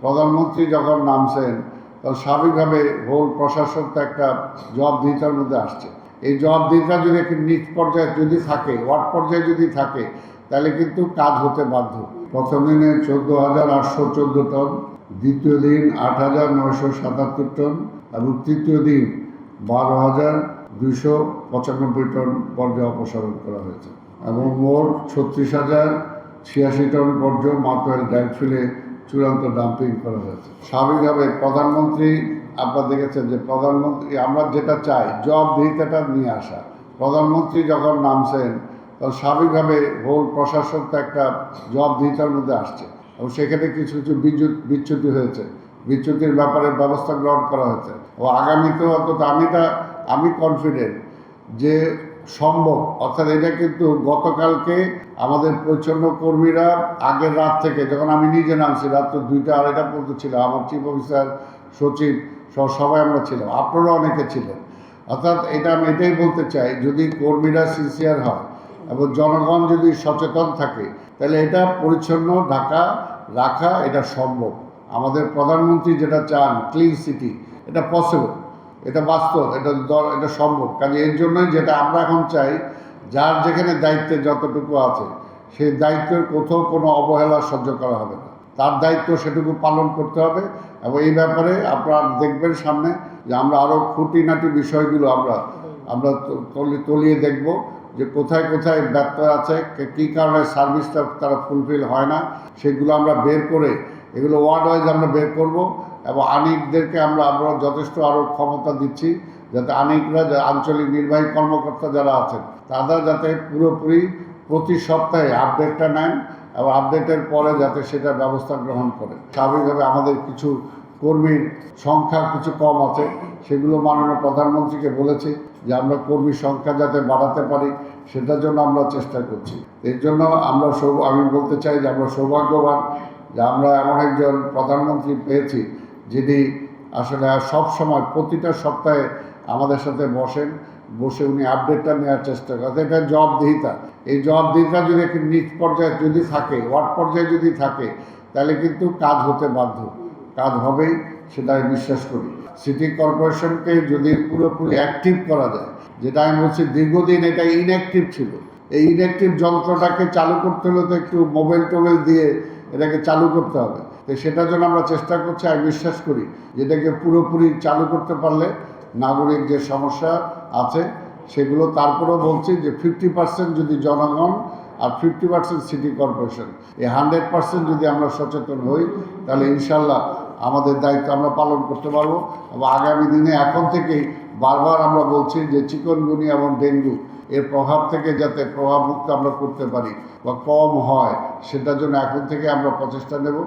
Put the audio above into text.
প্রধানমন্ত্রী যখন নামছেন তখন স্বাভাবিকভাবে হোল প্রশাসন তো একটা জবাবদিহিতার মধ্যে আসছে। এই জবাবদিহিতা যদি একটি নিচ পর্যায়ে যদি থাকে, ওয়ার্ড পর্যায়ে যদি থাকে, তাহলে কিন্তু কাজ হতে বাধ্য। প্রথম দিনে 14,814 টন, দ্বিতীয় দিন 8,977 টন এবং তৃতীয় দিন 12,295 টন বর্জ্য অপসারণ করা হয়েছে এবং মোট 36,086 টন বর্জ্য মাতোয়াইল ল্যান্ডফিলে চূড়ান্ত ডাম্পিং করা হয়েছে। স্বাভাবিকভাবে প্রধানমন্ত্রী, আপনারা দেখেছেন যে প্রধানমন্ত্রী, আমরা যেটা চাই জবাবদিহিতাটা নিয়ে আসা। প্রধানমন্ত্রী যখন নামছেন তখন স্বাভাবিকভাবে হোল প্রশাসন তো একটা জবাবদিহিতার মধ্যে আসছে এবং সেখানে কিছু কিছু বিচ্যুতি হয়েছে। বিচ্যুতির ব্যাপারে ব্যবস্থা গ্রহণ করা হয়েছে ও আগামীতেও অন্তত আমি কনফিডেন্ট যে সম্ভব। অর্থাৎ এটা কিন্তু গতকালকে আমাদের পরিচ্ছন্ন কর্মীরা আগের রাত থেকে, যখন আমি নিজে নামছি রাত্র 2টা 2:30 পর্যন্ত ছিলাম, আমার চিফ অফিসার, সচিব সবাই আমরা ছিলাম, আপনারা অনেকে ছিলেন। অর্থাৎ এটা আমি এটাই বলতে চাই, যদি কর্মীরা সিনসিয়ার হয় এবং জনগণ যদি সচেতন থাকে, তাহলে এটা পরিচ্ছন্ন ঢাকা রাখা এটা সম্ভব। আমাদের প্রধানমন্ত্রী যেটা চান ক্লিন সিটি, এটা পসিবল, এটা বাস্তব, এটা সম্ভব। কাজে এর জন্যই যেটা আমরা এখন চাই, যার যেখানে দায়িত্বে যতটুকু আছে সেই দায়িত্বের কোথাও কোনো অবহেলা সহ্য করা হবে না। তার দায়িত্ব সেটুকু পালন করতে হবে এবং এই ব্যাপারে আপনারা দেখবেন সামনে যে আমরা আরও খুঁটিনাটি বিষয়গুলো আমরা তলিয়ে দেখব যে কোথায় কোথায় ব্যর্থ আছে, কী কারণে সার্ভিসটা তারা ফুলফিল হয় না, সেগুলো আমরা বের করে এগুলো ওয়ার্ড ওয়াইজ আমরা বের করব এবং আনিকদেরকে আমরা যথেষ্ট আরও ক্ষমতা দিচ্ছি যাতে আনিকরা, আঞ্চলিক নির্বাহী কর্মকর্তা যারা আছেন, তারা যাতে পুরোপুরি প্রতি সপ্তাহে আপডেটটা নেন এবং আপডেটের পরে যাতে সেটা ব্যবস্থা গ্রহণ করে। স্বাভাবিকভাবে আমাদের কিছু কর্মীর সংখ্যা কিছু কম আছে, সেগুলো মাননীয় প্রধানমন্ত্রীকে বলেছি যে আমরা কর্মীর সংখ্যা যাতে বাড়াতে পারি, সেটার জন্য আমরা চেষ্টা করছি। এর জন্য আমি বলতে চাই যে আমরা সৌভাগ্যবান যে আমরা এমন একজন প্রধানমন্ত্রী পেয়েছি যিনি আসলে সব সময় প্রতিটা সপ্তাহে আমাদের সাথে বসে উনি আপডেটটা নেওয়ার চেষ্টা করেন। এটা জবাবদিহিতা। এই জবাবদিহিতা যদি একটি নিচ পর্যায়ে যদি থাকে, ওয়ার্ড পর্যায়ে যদি থাকে, তাহলে কিন্তু কাজ হতে বাধ্য, কাজ হবেই, সেটা আমি বিশ্বাস করি। সিটি কর্পোরেশনকে যদি পুরোপুরি অ্যাক্টিভ করা যায়, যেটা আমি বলছি দীর্ঘদিন এটা ইনঅ্যাক্টিভ ছিল, এই ইনঅ্যাক্টিভ যন্ত্রটাকে চালু করতে হলে তো একটু মোবাইল টোবাইল দিয়ে এটাকে চালু করতে হবে। তো সেটার জন্য আমরা চেষ্টা করছি। আমি বিশ্বাস করি যেটাকে পুরোপুরি চালু করতে পারলে নাগরিক যে সমস্যা আছে সেগুলো, তারপরেও বলছি যে 50% যদি জনগণ আর 50% সিটি কর্পোরেশন, এই 100% যদি আমরা সচেতন হই, তাহলে ইনশাল্লাহ আমাদের দায়িত্ব আমরা পালন করতে পারবো। এবং আগামী দিনে এখন থেকেই বারবার আমরা বলছি যে চিকনগুনিয়া এবং ডেঙ্গু এর প্রভাব থেকে যাতে প্রভাবমুক্ত আমরা করতে পারি বা কম হয়, সেটার জন্য এখন থেকে আমরা প্রচেষ্টা নেব।